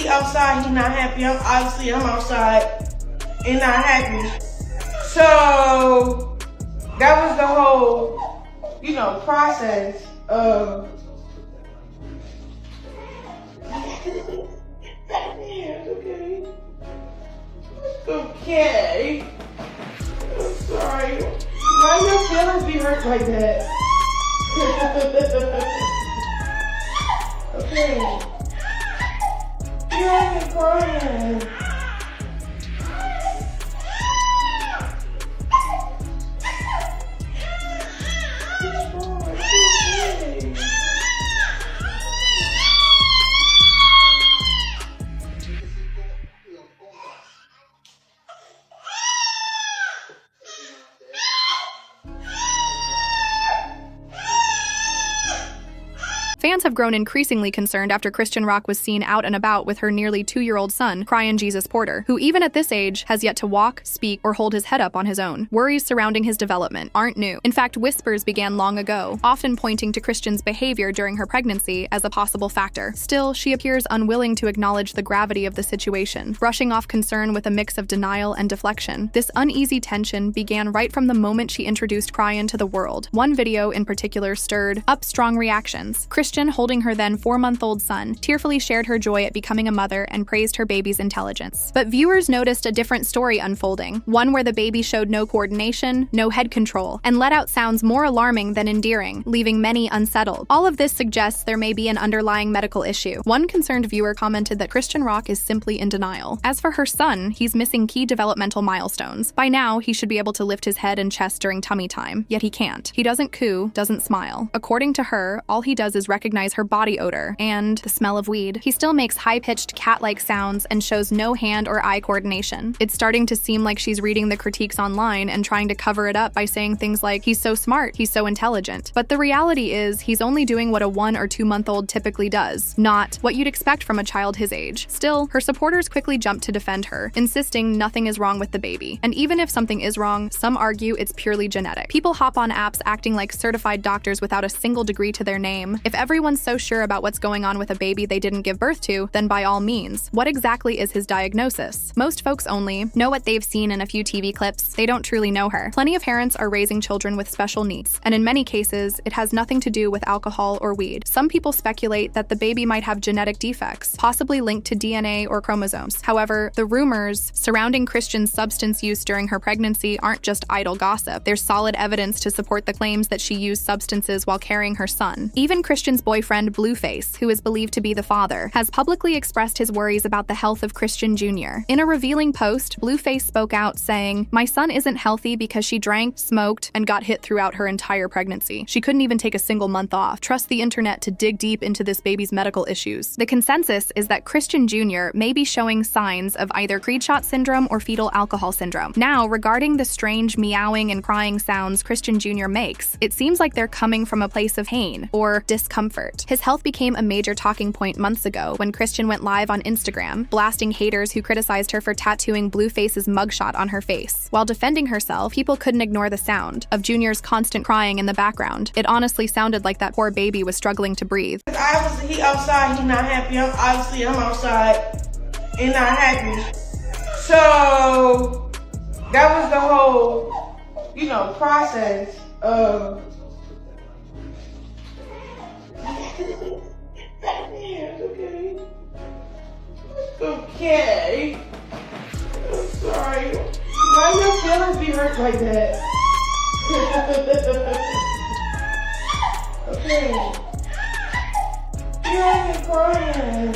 he outside, he not happy. I'm outside and not happy. So that was the whole, process of okay. I'm sorry. Why your feelings be hurt like that? Okay. You haven't crying. Fans have grown increasingly concerned after Chrisean Rock was seen out and about with her nearly 2-year-old son, Chrisean Jesus Porter, who even at this age has yet to walk, speak, or hold his head up on his own. Worries surrounding his development aren't new. In fact, whispers began long ago, often pointing to Chrisean's behavior during her pregnancy as a possible factor. Still, she appears unwilling to acknowledge the gravity of the situation, brushing off concern with a mix of denial and deflection. This uneasy tension began right from the moment she introduced Chrisean to the world. One video in particular stirred up strong reactions. Chrisean, holding her then 4-month-old son, tearfully shared her joy at becoming a mother and praised her baby's intelligence. But viewers noticed a different story unfolding, one where the baby showed no coordination, no head control, and let out sounds more alarming than endearing, leaving many unsettled. All of this suggests there may be an underlying medical issue. One concerned viewer commented that Chrisean Rock is simply in denial. As for her son, he's missing key developmental milestones. By now, he should be able to lift his head and chest during tummy time, yet he can't. He doesn't coo, doesn't smile. According to her, all he does is recognize her body odor and the smell of weed. He still makes high-pitched cat-like sounds and shows no hand or eye coordination. It's starting to seem like she's reading the critiques online and trying to cover it up by saying things like, he's so smart, he's so intelligent. But the reality is, he's only doing what a 1 or 2-month-old typically does, not what you'd expect from a child his age. Still, her supporters quickly jump to defend her, insisting nothing is wrong with the baby. And even if something is wrong, some argue it's purely genetic. People hop on apps acting like certified doctors without a single degree to their name. If everyone's so sure about what's going on with a baby they didn't give birth to, then by all means, what exactly is his diagnosis? Most folks only know what they've seen in a few TV clips. They don't truly know her. Plenty of parents are raising children with special needs, and in many cases, it has nothing to do with alcohol or weed. Some people speculate that the baby might have genetic defects, possibly linked to DNA or chromosomes. However, the rumors surrounding Chrisean's substance use during her pregnancy aren't just idle gossip. There's solid evidence to support the claims that she used substances while carrying her son. Even Chrisean's boyfriend, Blueface, who is believed to be the father, has publicly expressed his worries about the health of Chrisean Jr. In a revealing post, Blueface spoke out saying, "My son isn't healthy because she drank, smoked, and got hit throughout her entire pregnancy. She couldn't even take a single month off. Trust the internet to dig deep into this baby's medical issues." The consensus is that Chrisean Jr. may be showing signs of either Creed-Shot syndrome or fetal alcohol syndrome. Now, regarding the strange meowing and crying sounds Chrisean Jr. makes, it seems like they're coming from a place of pain or discomfort. His health became a major talking point months ago when Chrisean went live on Instagram, blasting haters who criticized her for tattooing Blueface's mugshot on her face. While defending herself, people couldn't ignore the sound of Junior's constant crying in the background. It honestly sounded like that poor baby was struggling to breathe. He outside, he not happy. I'm outside and not happy. So that was the whole, process of okay. I'm sorry. Why your feelings be hurt like that? Okay. You haven't crying.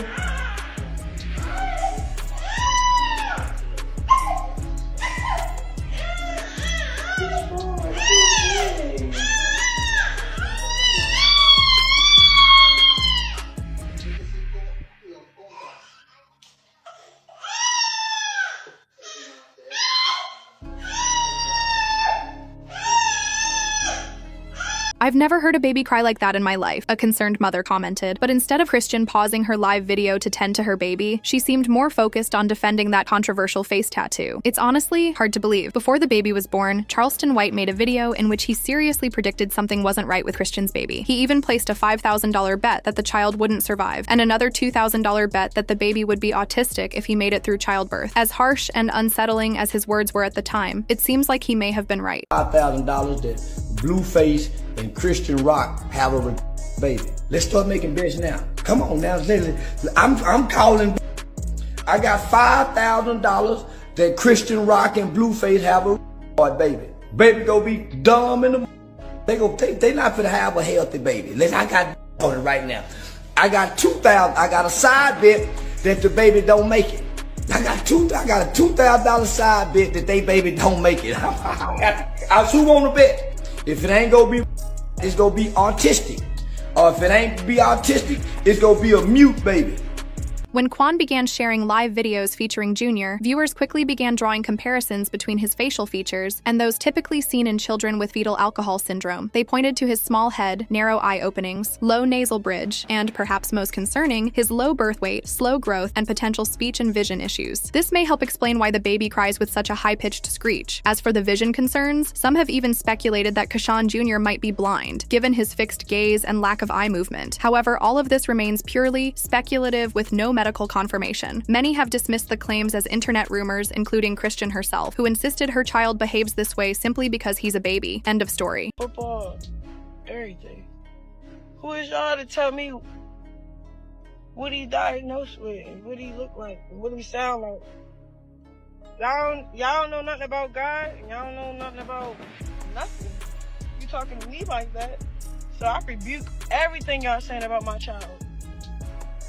"I've never heard a baby cry like that in my life," a concerned mother commented. But instead of Chrisean pausing her live video to tend to her baby, she seemed more focused on defending that controversial face tattoo. It's honestly hard to believe. Before the baby was born, Charleston White made a video in which he seriously predicted something wasn't right with Chrisean's baby. He even placed a $5,000 bet that the child wouldn't survive, and another $2,000 bet that the baby would be autistic if he made it through childbirth. As harsh and unsettling as his words were at the time, it seems like he may have been right. $5,000 that Blueface and Chrisean Rock have a baby. Let's start making bets now. Come on now, I'm calling. I got $5,000 that Chrisean Rock and Blueface have a baby. Baby gonna be dumb in the. They not finna have a healthy baby. Listen, I got on it right now. I got $2,000. I got a side bet that the baby don't make it. I got a $2,000 side bet that they baby don't make it. I who wanna bet? If it ain't gonna be, it's gonna be autistic. Or if it ain't be autistic, it's gonna be a mute baby. When Quan began sharing live videos featuring Junior, viewers quickly began drawing comparisons between his facial features and those typically seen in children with fetal alcohol syndrome. They pointed to his small head, narrow eye openings, low nasal bridge, and, perhaps most concerning, his low birth weight, slow growth, and potential speech and vision issues. This may help explain why the baby cries with such a high-pitched screech. As for the vision concerns, some have even speculated that Chrisean Jr. might be blind, given his fixed gaze and lack of eye movement. However, all of this remains purely speculative with no medical confirmation. Many have dismissed the claims as internet rumors, including Chrisean herself, who insisted her child behaves this way simply because he's a baby. End of story. Football, everything. Who is y'all to tell me what he diagnosed with and what he look like and what he sound like? Y'all don't know nothing about God and y'all don't know nothing about nothing. You talking to me like that? So I rebuke everything y'all saying about my child,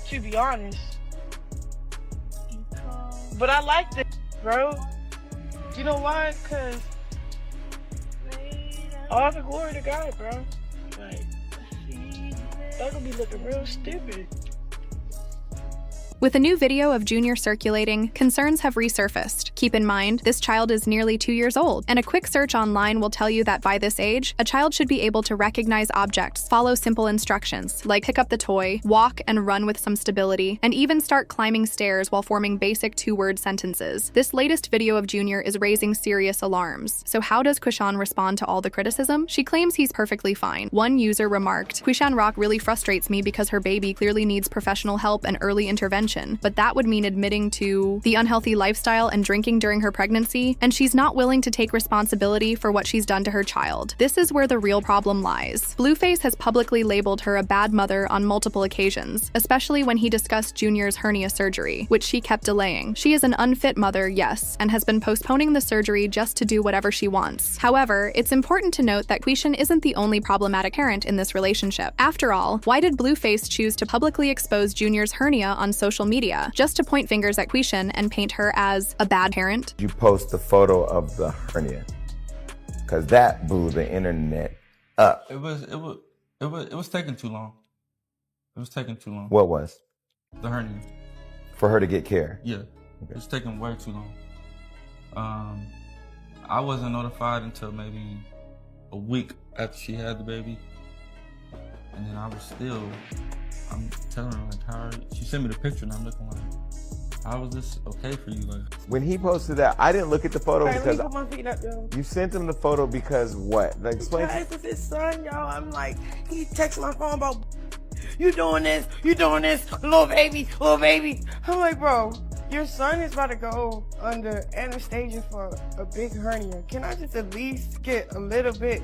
to be honest. But I like this, bro. You know why? Because all the glory to God, bro. Like, that could be looking real stupid. With a new video of Junior circulating, concerns have resurfaced. Keep in mind, this child is nearly 2 years old, and a quick search online will tell you that by this age, a child should be able to recognize objects, follow simple instructions, like pick up the toy, walk and run with some stability, and even start climbing stairs while forming basic 2-word sentences. This latest video of Junior is raising serious alarms. So how does Chrisean respond to all the criticism? She claims he's perfectly fine. One user remarked, "Chrisean Rock really frustrates me because her baby clearly needs professional help and early intervention. But that would mean admitting to the unhealthy lifestyle and drinking during her pregnancy, and she's not willing to take responsibility for what she's done to her child. This is where the real problem lies." Blueface has publicly labeled her a bad mother on multiple occasions, especially when he discussed Junior's hernia surgery, which she kept delaying. She is an unfit mother, yes, and has been postponing the surgery just to do whatever she wants. However, it's important to note that Chrisean isn't the only problematic parent in this relationship. After all, why did Blueface choose to publicly expose Junior's hernia on social media, just to point fingers at Chrisean and paint her as a bad parent? You post the photo of the hernia, because that blew the internet up. It was taking too long. It was taking too long. What was? The hernia. For her to get care? Yeah. Okay. It was taking way too long. I wasn't notified until maybe a week after she had the baby. And then I'm telling her, like, she sent me the picture and I'm looking like, how is this okay for you? Like, when he posted that, I didn't look at the photo because let me put my feet up, yo. You sent him the photo because what? Like, explain. Because it's his son, y'all. I'm like, he texts my phone about, you doing this, little baby. I'm like, bro, your son is about to go under anesthesia for a big hernia. Can I just at least get a little bit,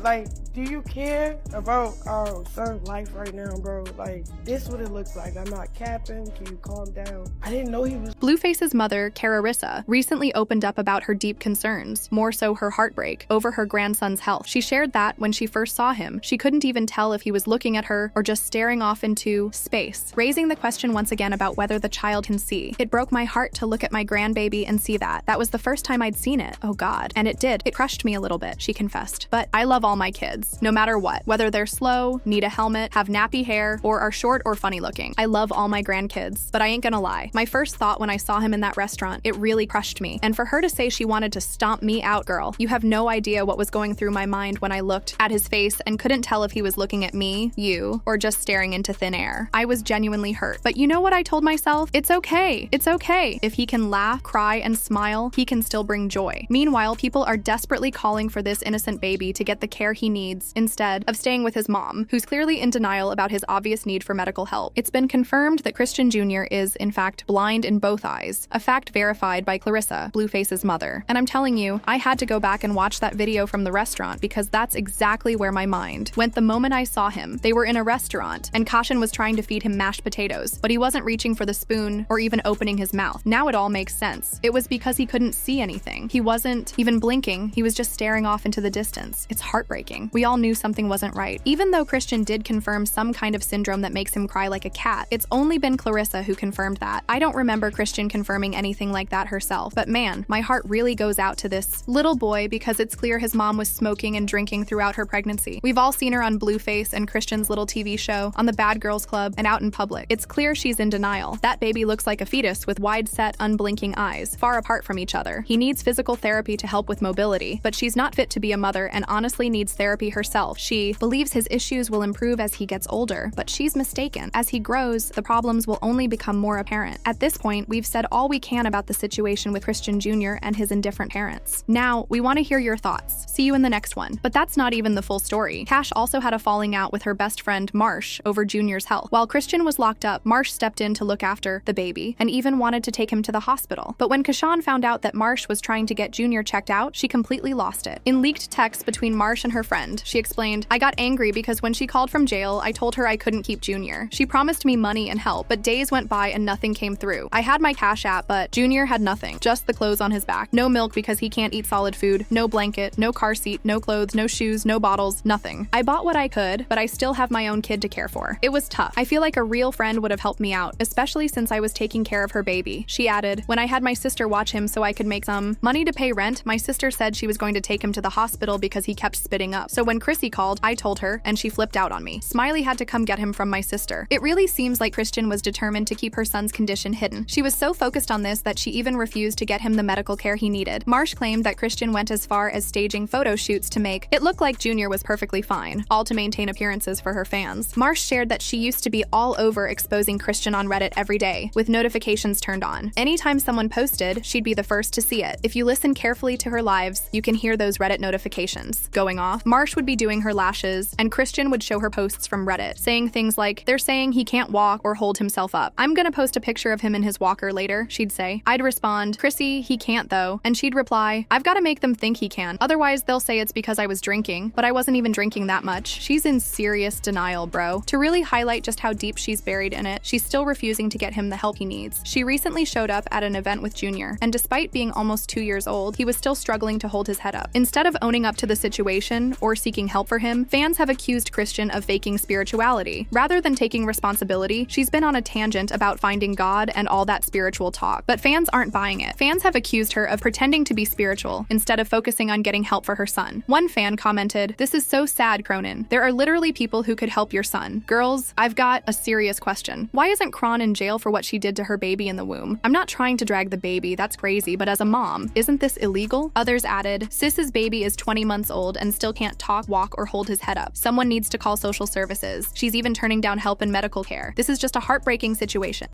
like, do you care about our son's life right now, bro? Like, this what it looks like. I'm not capping. Can you calm down? I didn't know he was. Blueface's mother, Carissa, recently opened up about her deep concerns, more so her heartbreak, over her grandson's health. She shared that when she first saw him, she couldn't even tell if he was looking at her or just staring off into space, raising the question once again about whether the child can see. "It broke my heart to look at my grandbaby and see that. That was the first time I'd seen it. Oh God. And it did. It crushed me a little bit," she confessed. But I love all my kids, no matter what, whether they're slow, need a helmet, have nappy hair, or are short or funny looking. I love all my grandkids, but I ain't gonna lie. My first thought when I saw him in that restaurant, it really crushed me. And for her to say she wanted to stomp me out, girl, you have no idea what was going through my mind when I looked at his face and couldn't tell if he was looking at me, you, or just staring into thin air. I was genuinely hurt. But you know what I told myself? It's okay. It's okay. If he can laugh, cry, and smile, he can still bring joy. Meanwhile, people are desperately calling for this innocent baby to get the care he needs instead of staying with his mom, who's clearly in denial about his obvious need for medical help. It's been confirmed that Christian Jr. is, in fact, blind in both eyes, a fact verified by Clarissa, Blueface's mother. And I'm telling you, I had to go back and watch that video from the restaurant because that's exactly where my mind went the moment I saw him. They were in a restaurant, and Kashin was trying to feed him mashed potatoes, but he wasn't reaching for the spoon or even opening his mouth. Now it all makes sense. It was because he couldn't see anything. He wasn't even blinking, he was just staring off into the distance. It's heartbreaking. We all knew something wasn't right. Even though Christian did confirm some kind of syndrome that makes him cry like a cat, it's only been Clarissa who confirmed that. I don't remember Christian confirming anything like that herself, but man, my heart really goes out to this little boy because it's clear his mom was smoking and drinking throughout her pregnancy. We've all seen her on Blueface and Christian's little TV show, on the Bad Girls Club, and out in public. It's clear she's in denial. That baby looks like a fetus with wide-set, unblinking eyes, far apart from each other. He needs physical therapy to help with mobility, but she's not fit to be a mother and honestly needs therapy herself. She believes his issues will improve as he gets older, but she's mistaken. As he grows, the problems will only become more apparent. At this point, we've said all we can about the situation with Christian Jr. and his indifferent parents. Now, we want to hear your thoughts. See you in the next one. But that's not even the full story. Cash also had a falling out with her best friend, Marsh, over Junior's health. While Christian was locked up, Marsh stepped in to look after the baby and even wanted to take him to the hospital. But when Kashan found out that Marsh was trying to get Junior checked out, she completely lost it. In leaked texts between Marsh and her friend, she explained, "I got angry because when she called from jail, I told her I couldn't keep Junior. She promised me money and help, but days went by and nothing came through. I had my Cash App, but Junior had nothing, just the clothes on his back. No milk because he can't eat solid food, no blanket, no car seat, no clothes, no shoes, no bottles, nothing. I bought what I could, but I still have my own kid to care for. It was tough. I feel like a real friend would have helped me out, especially since I was taking care of her baby." She added, "When I had my sister watch him so I could make some money to pay rent, my sister said she was going to take him to the hospital because he kept spitting up. So when Chrissy called, I told her, and she flipped out on me. Smiley had to come get him from my sister." It really seems like Christian was determined to keep her son's condition hidden. She was so focused on this that she even refused to get him the medical care he needed. Marsh claimed that Christian went as far as staging photo shoots to make it look like Junior was perfectly fine, all to maintain appearances for her fans. Marsh shared that she used to be all over exposing Christian on Reddit every day, with notifications turned on. Anytime someone posted, she'd be the first to see it. If you listen carefully to her lives, you can hear those Reddit notifications going off. Marsh would be doing her lashes, and Christian would show her posts from Reddit, saying things like, "They're saying he can't walk or hold himself up. I'm gonna post a picture of him in his walker later," she'd say. I'd respond, "Chrissy, he can't though," and she'd reply, "I've gotta make them think he can. Otherwise they'll say it's because I was drinking, but I wasn't even drinking that much." She's in serious denial, bro. To really highlight just how deep she's buried in it, she's still refusing to get him the help he needs. She recently showed up at an event with Junior, and despite being almost 2 years old, he was still struggling to hold his head up. Instead of owning up to the situation or seeking help for him, fans have accused Christian of faking spirituality. Rather than taking responsibility, she's been on a tangent about finding God and all that spiritual talk. But fans aren't buying it. Fans have accused her of pretending to be spiritual instead of focusing on getting help for her son. One fan commented, "This is so sad, Cronin. There are literally people who could help your son. Girls, I've got a serious question. Why isn't Kron in jail for what she did to her baby in the womb? I'm not trying to drag the baby, that's crazy, but as a mom, isn't this illegal?" Others added, "Sis's baby is 20 months old and still can't talk, walk, or hold his head up. Someone needs to call social services. She's even turning down help in medical care. This is just a heartbreaking situation."